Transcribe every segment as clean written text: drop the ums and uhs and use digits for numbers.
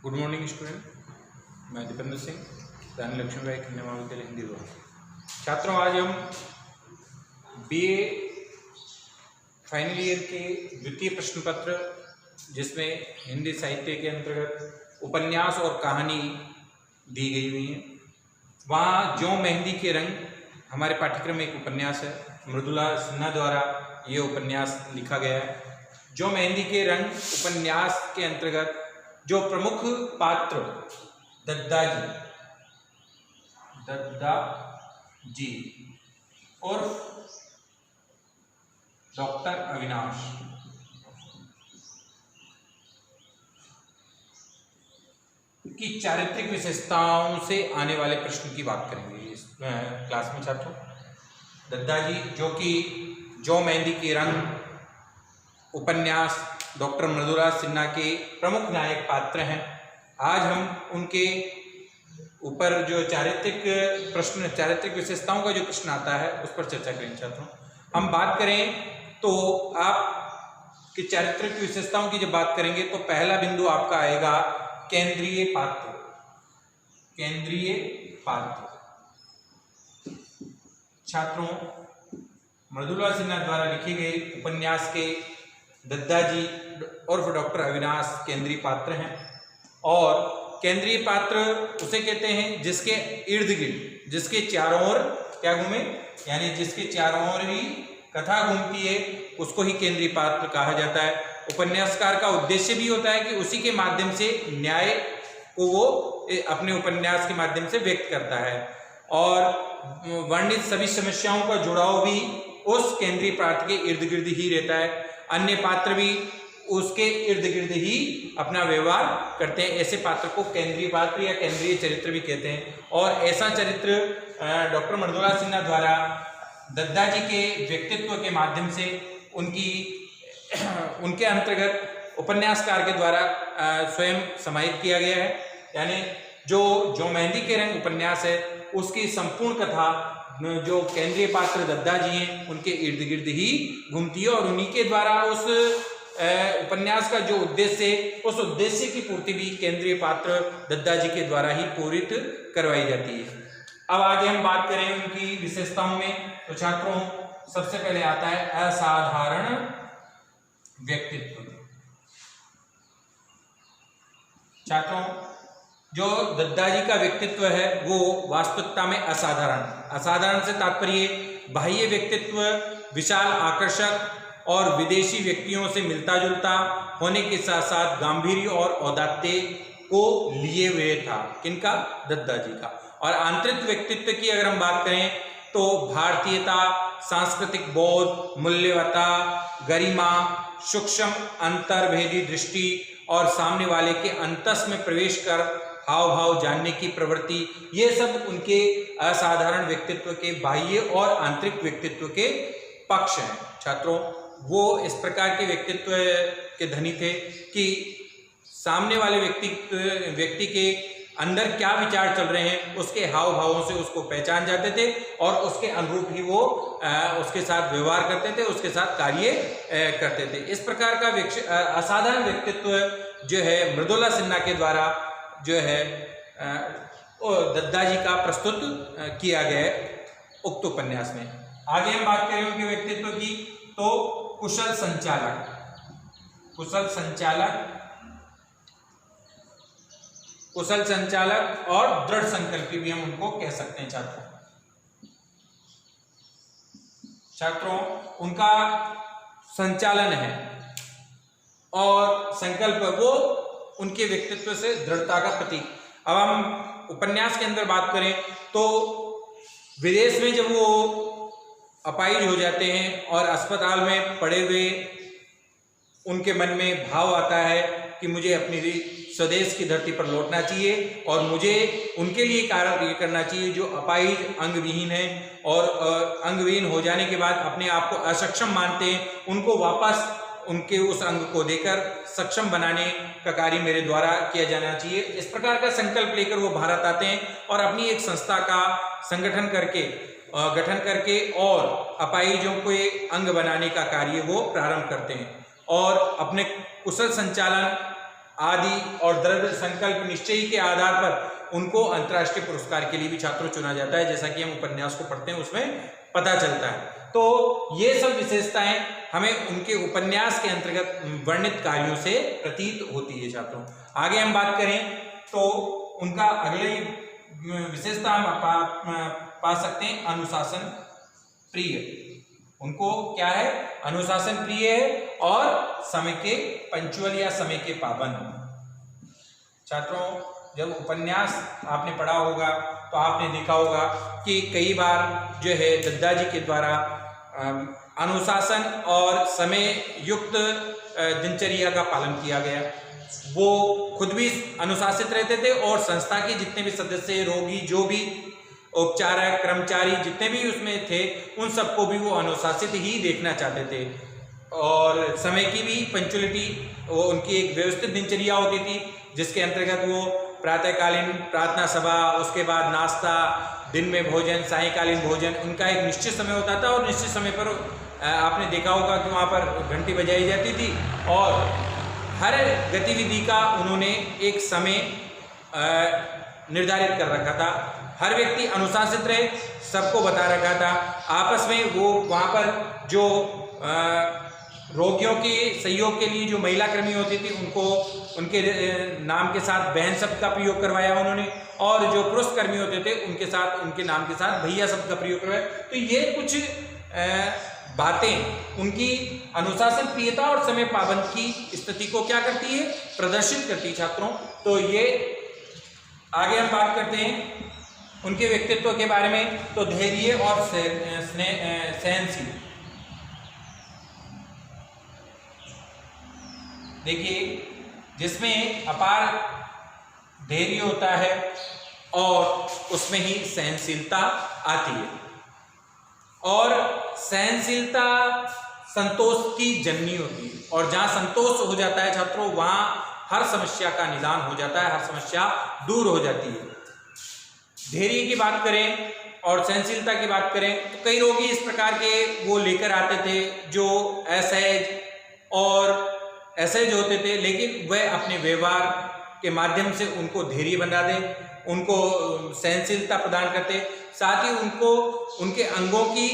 Good morning student, मैं दीपेंद्र सिंह, रानी लक्ष्मीबाई कन्या महाविद्यालय हिंदी विभाग। छात्रों, आज हम बीए फाइनल ईयर के द्वितीय प्रश्न पत्र, जिसमें हिंदी साहित्य के अंतर्गत उपन्यास और कहानी दी गई हुई है, वहाँ जो मेहंदी के रंग हमारे पाठ्यक्रम में एक उपन्यास है। मृदुला सिन्हा द्वारा ये उपन्यास लिखा गया है। जो मेहंदी के रंग उपन्यास के अंतर्गत जो प्रमुख पात्र दद्दा जी और डॉक्टर अविनाश की चारित्रिक विशेषताओं से आने वाले प्रश्न की बात करेंगे इस क्लास में छात्रों। दद्दा जी जो कि जो मेहंदी के रंग उपन्यास डॉक्टर मृदुला सिन्हा के प्रमुख नायक पात्र हैं। आज हम उनके ऊपर जो चारित्रिक विशेषताओं का जो प्रश्न आता है उस पर चर्चा करेंगे छात्रों। हम बात करें तो आप की चारित्रिक विशेषताओं की जब बात करेंगे तो पहला बिंदु आपका आएगा केंद्रीय पात्र। केंद्रीय पात्र छात्रों, मृदुला सिन्हा द्वारा लिखी गई उपन्यास के दद्दा जी और डॉक्टर अविनाश केंद्रीय पात्र हैं। और केंद्रीय पात्र उसे कहते हैं जिसके इर्द गिर्द, जिसके चारों ओर क्या घूमे, यानी जिसके चारों ओर ही कथा घूमती है, उसको ही केंद्रीय पात्र कहा जाता है। उपन्यासकार का उद्देश्य भी होता है कि उसी के माध्यम से न्याय को वो अपने उपन्यास के माध्यम से व्यक्त करता है, और वर्णित सभी समस्याओं का जुड़ाव भी उस केंद्रीय पात्र के इर्द गिर्द ही रहता है। अन्य पात्र भी उसके इर्द गिर्द ही अपना व्यवहार करते हैं। ऐसे पात्र को केंद्रीय पात्र या केंद्रीय चरित्र भी कहते हैं। और ऐसा चरित्र डॉक्टर मृदुला सिन्हा द्वारा दद्दा जी के व्यक्तित्व के माध्यम से उनके अंतर्गत उपन्यासकार के द्वारा स्वयं समाहित किया गया है। यानी जो मेहंदी के रंग उपन्यास है उसकी संपूर्ण कथा जो केंद्रीय पात्र दद्दा जी हैं उनके इर्द गिर्द ही घूमती है, और उन्हीं के द्वारा उस उपन्यास का जो उद्देश्य है उस उद्देश्य की पूर्ति भी केंद्रीय पात्र दद्दा जी के द्वारा ही पूरित करवाई जाती है। अब आगे हम बात करें उनकी विशेषताओं में, तो छात्रों सबसे पहले आता है असाधारण व्यक्तित्व। छात्रों, जो दद्दा जी का व्यक्तित्व है वो वास्तविकता में असाधारण से तात्पर्य बाह्य व्यक्तित्व विशाल, आकर्षक और विदेशी व्यक्तियों से मिलता जुलता होने के साथ साथ गांधीर्य और औदात्य को लिए हुए था। किनका? दद्दा जी का। और आंतरिक व्यक्तित्व की अगर हम बात करें तो भारतीयता, सांस्कृतिक बोध, मूल्यवता, गरिमा, सूक्ष्म अंतर्भेदी दृष्टि और सामने वाले के अंतस में प्रवेश कर हाव भाव जानने की प्रवृत्ति, ये सब उनके असाधारण व्यक्तित्व के बाह्य और आंतरिक व्यक्तित्व के पक्ष हैं। छात्रों, वो इस प्रकार के व्यक्तित्व के धनी थे कि सामने वाले व्यक्ति के अंदर क्या विचार चल रहे हैं उसके हाव भावों से उसको पहचान जाते थे, और उसके अनुरूप ही वो उसके साथ व्यवहार करते थे, उसके साथ कार्य करते थे। इस प्रकार का असाधारण व्यक्तित्व जो है मृदुला सिन्हा के द्वारा जो है दद्दा जी का प्रस्तुत किया गया है उक्त उपन्यास में। आगे हम बात करें उनके व्यक्तित्व की, तो कुशल संचालक और दृढ़ संकल्पी भी हम उनको कह सकते हैं। छात्रों उनका संचालन है और संकल्प वो उनके व्यक्तित्व से दृढ़ता का प्रतीक। अब हम उपन्यास के अंदर बात करें तो विदेश में जब वो अपाहिज हो जाते हैं और अस्पताल में पड़े हुए उनके मन में भाव आता है कि मुझे अपनी स्वदेश की धरती पर लौटना चाहिए और मुझे उनके लिए कार्य ये करना चाहिए जो अपाहिज, अंगविहीन है, और अंगविहीन हो जाने के बाद अपने आप को असक्षम मानते हैं, उनको वापस उनके उस अंग को देकर सक्षम बनाने का कार्य मेरे द्वारा किया जाना चाहिए। इस प्रकार का संकल्प लेकर वो भारत आते हैं और अपनी एक संस्था का गठन करके और अपाहिजों को अंग बनाने का कार्य वो प्रारंभ करते हैं, और अपने कुशल संचालन आदि और दृढ़ संकल्प निश्चय के आधार पर उनको अंतर्राष्ट्रीय पुरस्कार के लिए भी छात्रों चुना जाता है, जैसा कि हम उपन्यास को पढ़ते हैं उसमें पता चलता है। तो ये सब विशेषताएं हमें उनके उपन्यास के अंतर्गत वर्णित कार्यों से प्रतीत होती है छात्रों। आगे हम बात करें तो उनका अगले विशेषता हम पा सकते हैं अनुशासन प्रिय। उनको क्या है, अनुशासन प्रिय है और समय के पंक्चुअल या समय के पाबंद। छात्रों जब उपन्यास आपने पढ़ा होगा तो आपने देखा होगा कि कई बार जो है दद्दा जी के द्वारा अनुशासन और समय युक्त दिनचर्या का पालन किया गया। वो खुद भी अनुशासित रहते थे और संस्था के जितने भी सदस्य, रोगी, जो भी उपचारक, कर्मचारी जितने भी उसमें थे, उन सबको भी वो अनुशासित ही देखना चाहते थे। और समय की भी पंक्चुअलिटी, वो उनकी एक व्यवस्थित दिनचर्या होती थी जिसके अंतर्गत वो प्रातःकालीन प्रार्थना सभा, उसके बाद नाश्ता, दिन में भोजन, सायंकालीन भोजन, उनका एक निश्चित समय होता था और निश्चित समय पर आपने देखा होगा कि वहाँ पर घंटी बजाई जाती थी और हर गतिविधि का उन्होंने एक समय निर्धारित कर रखा था। हर व्यक्ति अनुशासित रहे, सबको बता रखा था। आपस में वो वहाँ पर जो रोगियों के सहयोग के लिए जो महिला कर्मी होती थी उनको उनके नाम के साथ बहन शब्द का प्रयोग करवाया उन्होंने, और जो पुरुष कर्मी होते थे उनके साथ, उनके नाम के साथ भैया शब्द का प्रयोग करवाया। तो ये कुछ बातें उनकी अनुशासन प्रियता और समय पाबंद की स्थिति को क्या करती है, प्रदर्शित करती है छात्रों। तो ये आगे हम बात करते हैं उनके व्यक्तित्व के बारे में। तो धैर्य और सहनशील। देखिए, जिसमें अपार धैर्य होता है और उसमें ही सहनशीलता आती है, और सहनशीलता संतोष की जननी होती है। और जहाँ संतोष हो जाता है छात्रों, वहाँ हर समस्या का निदान हो जाता है, हर समस्या दूर हो जाती है। धैर्य की बात करें और सहनशीलता की बात करें तो कई रोगी इस प्रकार के वो लेकर आते थे जो असहज होते थे, लेकिन वह अपने व्यवहार के माध्यम से उनको धैर्य बना दे, उनको सहनशीलता प्रदान करते, साथ ही उनको उनके अंगों की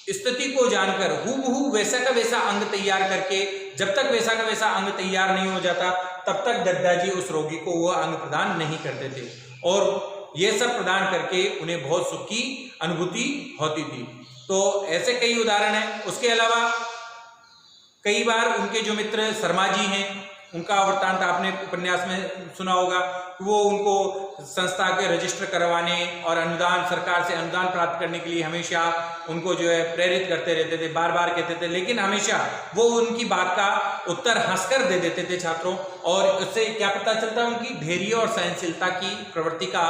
स्थिति को जानकर हूबहू वैसा का वैसा अंग तैयार करके, जब तक वैसा का वैसा अंग तैयार नहीं हो जाता तब तक दद्दा जी उस रोगी को वह अंग प्रदान नहीं करते थे, और ये सब प्रदान करके उन्हें बहुत सुख की अनुभूति होती थी। तो ऐसे कई उदाहरण हैं। उसके अलावा कई बार उनके जो मित्र शर्मा जी हैं, उनका वृत्तांत आपने उपन्यास में सुना होगा। वो उनको संस्था के रजिस्टर करवाने और अनुदान, सरकार से अनुदान प्राप्त करने के लिए हमेशा उनको जो है प्रेरित करते रहते थे, बार बार कहते थे, लेकिन हमेशा वो उनकी बात का उत्तर हंसकर दे देते थे छात्रों। और उससे क्या पता चलता है, उनकी धैर्य और सहनशीलता की प्रवृत्ति का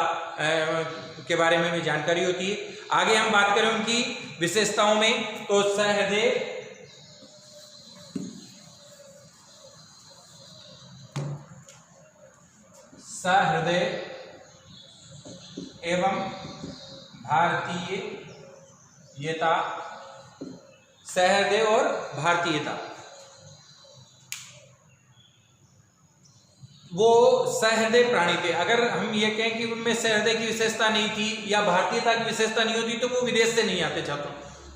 के बारे में भी जानकारी होती है। आगे हम बात करें उनकी विशेषताओं में तो सहृदय एवं भारतीयता, सहृदय और भारतीयता। वो सहृदय प्राणी थे। अगर हम ये कहें कि उनमें सहृदय की विशेषता नहीं थी या भारतीयता की विशेषता नहीं होती तो वो विदेश से नहीं आते छात्रों।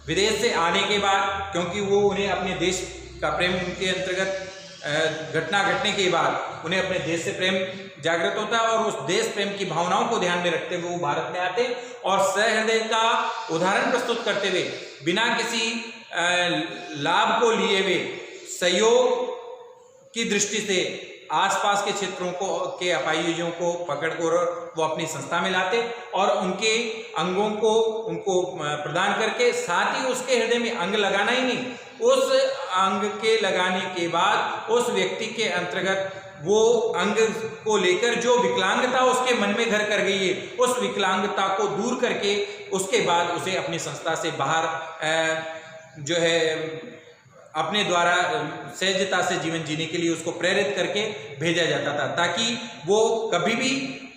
विदेश से आने के बाद, क्योंकि वो उन्हें अपने देश का प्रेम उनके अंतर्गत घटना घटने के बाद उन्हें अपने देश से प्रेम जागृत होता है, और उस देश प्रेम की भावनाओं को ध्यान में रखते हुए वो भारत में आते और सहृदय का उदाहरण प्रस्तुत करते हुए बिना किसी लाभ को लिए हुए सहयोग की दृष्टि से आसपास के क्षेत्रों को के अपाहिजों को पकड़कर वो अपनी संस्था में लाते और उनके अंगों को उनको प्रदान करके, साथ ही उसके हृदय में अंग लगाना ही नहीं, उस अंग के लगाने के बाद उस व्यक्ति के अंतर्गत वो अंग को लेकर जो विकलांगता उसके मन में घर कर गई है, उस विकलांगता को दूर करके उसके बाद उसे अपनी संस्था से बाहर जो है अपने द्वारा सहजता से जीवन जीने के लिए उसको प्रेरित करके भेजा जाता था, ताकि वो कभी भी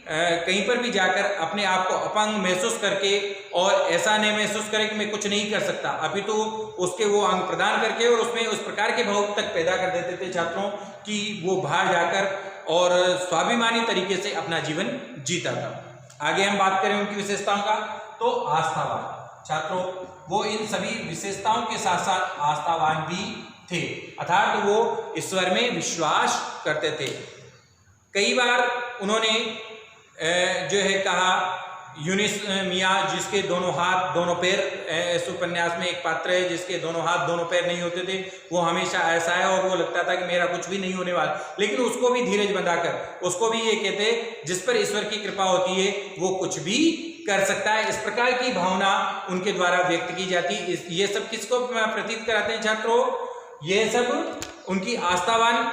कहीं पर भी जाकर अपने आप को अपंग महसूस करके और ऐसा नहीं महसूस करे कि मैं कुछ नहीं कर सकता, अभी तो उसके वो अंग प्रदान करके और उसमें उस प्रकार के भाव तक पैदा कर देते थे छात्रों कि वो बाहर जाकर और स्वाभिमानी तरीके से अपना जीवन जीता था। आगे हम बात करें उनकी विशेषताओं का, तो आस्थावान। छात्रों, वो इन सभी विशेषताओं के साथ साथ आस्थावान भी थे, अर्थात वो ईश्वर में विश्वास करते थे। कई बार उन्होंने जो है कहा, यूनिस मियाँ जिसके दोनों हाथ दोनों पैर, इस उपन्यास में एक पात्र है जिसके दोनों हाथ दोनों पैर नहीं होते थे, वो हमेशा ऐसा है और वो लगता था कि मेरा कुछ भी नहीं होने वाला, लेकिन उसको भी धीरज बंधाकर, उसको भी ये कहते जिस पर ईश्वर की कृपा होती है वो कुछ भी कर सकता है। इस प्रकार की भावना उनके द्वारा व्यक्त की जाती। ये सब किसको प्रतीत कराते हैं छात्रों? ये सब उनकी आस्थावान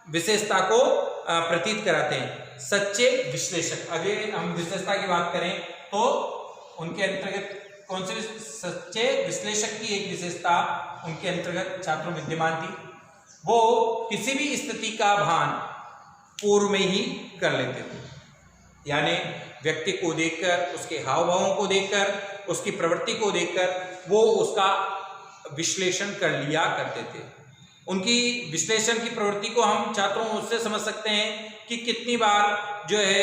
विशेषता को प्रतीत कराते हैं। सच्चे विश्लेषक, अगर हम विशेषता की बात करें तो उनके अंतर्गत कौन से सच्चे विश्लेषक की एक विशेषता उनके अंतर्गत छात्रों विद्यमान थी, वो किसी भी स्थिति का भान पूर्व में ही कर लेते थे। यानी व्यक्ति को देखकर, उसके हाव भावों को देखकर, उसकी प्रवृत्ति को देखकर वो उसका विश्लेषण कर लिया करते थे। उनकी विश्लेषण की प्रवृत्ति को हम छात्रों उससे समझ सकते हैं कि कितनी बार जो है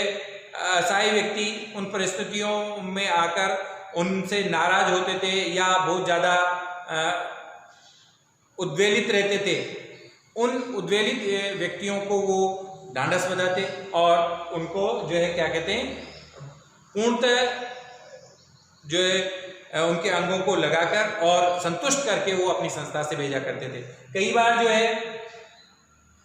असहाय व्यक्ति उन परिस्थितियों में आकर उनसे नाराज होते थे या बहुत ज़्यादा उद्वेलित रहते थे। उन उद्वेलित व्यक्तियों को वो ढांढस बंधाते और उनको जो है क्या कहते हैं, पूर्णतः जो है उनके अंगों को लगाकर और संतुष्ट करके वो अपनी संस्था से भेजा करते थे। कई बार जो है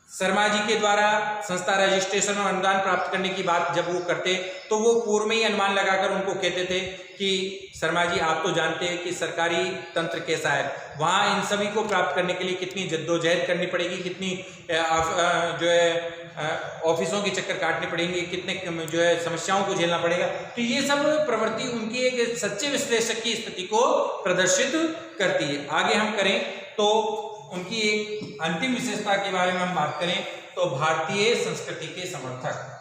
शर्मा जी के द्वारा संस्था रजिस्ट्रेशन और अनुदान प्राप्त करने की बात जब वो करते तो वो पूर्व में ही अनुमान लगाकर उनको कहते थे कि शर्मा जी आप तो जानते हैं कि सरकारी तंत्र कैसा है, वहाँ इन सभी को प्राप्त करने के लिए कितनी जद्दोजहद करनी पड़ेगी, कितनी जो है ऑफिसों के चक्कर काटने पड़ेंगे, कितने जो है समस्याओं को झेलना पड़ेगा। तो ये सब प्रवृत्ति उनकी एक सच्चे विश्लेषक की स्थिति को प्रदर्शित करती है। आगे हम करें तो उनकी एक अंतिम विशेषता के बारे में हम बात करें तो भारतीय संस्कृति के समर्थक।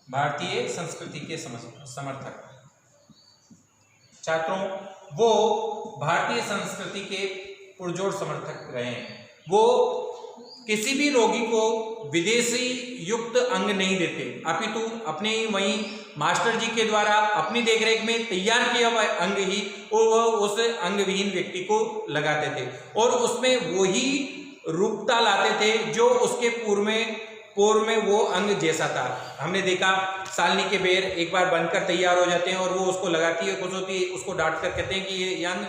भारतीय संस्कृति के समर्थक छात्रों, वो भारतीय संस्कृति के पुरजोर समर्थक रहे हैं। वो किसी भी रोगी को विदेशी युक्त अंग नहीं देते, अपितु अपने वहीं मास्टर जी के द्वारा अपनी देखरेख में तैयार किया हुआ अंग ही वो उस अंग विहीन व्यक्ति को लगाते थे और उसमें वही रूपता लाते थे जो उसके पूर्व में वो अंग जैसा था। हमने देखा सालनी के बेर एक बार बनकर तैयार हो जाते हैं और वो उसको लगाती है, खुश होती है, उसको डांट कर कहते हैं कि ये अंग,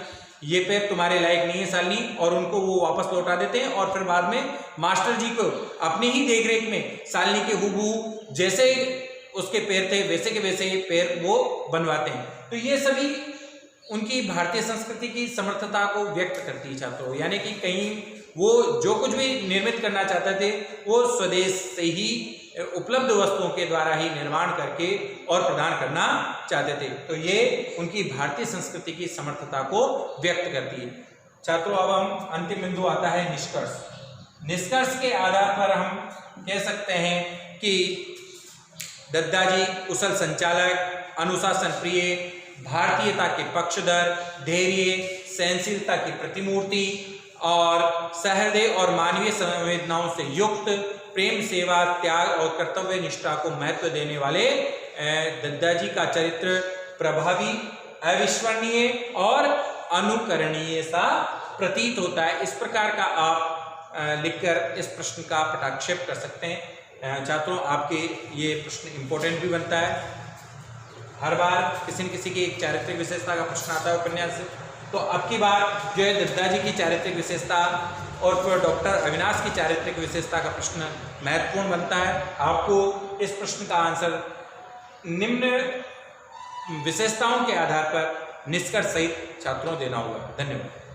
ये पैर तुम्हारे लायक नहीं है सालनी, और उनको वो वापस लौटा देते हैं और फिर बाद में मास्टर जी को अपनी ही देखरेख में सालनी के हुबहू जैसे उसके पैर थे वैसे के वैसे पैर वो बनवाते हैं। तो ये सभी उनकी भारतीय संस्कृति की समर्थता को व्यक्त करती है छात्रों। यानी कि कहीं वो जो कुछ भी निर्मित करना चाहते थे वो स्वदेश से ही उपलब्ध वस्तुओं के द्वारा ही निर्माण करके और प्रदान करना चाहते थे। तो ये उनकी भारतीय संस्कृति की समर्थता को व्यक्त करती है। छात्रों, अब हम अंतिम बिंदु आता है निष्कर्ष। निष्कर्ष के आधार पर हम कह सकते हैं कि दद्दाजी कुशल संचालक, अनुशासन प्रिय, भारतीयता के पक्षधर, धैर्य, सहनशीलता की प्रतिमूर्ति और सहृदय और मानवीय संवेदनाओं से युक्त, प्रेम, सेवा, त्याग और कर्तव्य निष्ठा को महत्व देने वाले दद्दाजी का चरित्र प्रभावी, अविस्मरणीय और अनुकरणीय सा प्रतीत होता है। इस प्रकार का आप लिखकर इस प्रश्न का पटाक्षेप कर सकते हैं। छात्रों, आपके ये प्रश्न इम्पोर्टेंट भी बनता है। हर बार किसी न किसी की एक चारित्रिक विशेषता का प्रश्न आता है उपन्यास से, तो अब की बार जो है दद्दाजी की चारित्रिक विशेषता और फिर डॉक्टर अविनाश की चारित्रिक विशेषता का प्रश्न महत्वपूर्ण बनता है। आपको इस प्रश्न का आंसर निम्न विशेषताओं के आधार पर निष्कर्ष सहित छात्रों देना होगा। धन्यवाद।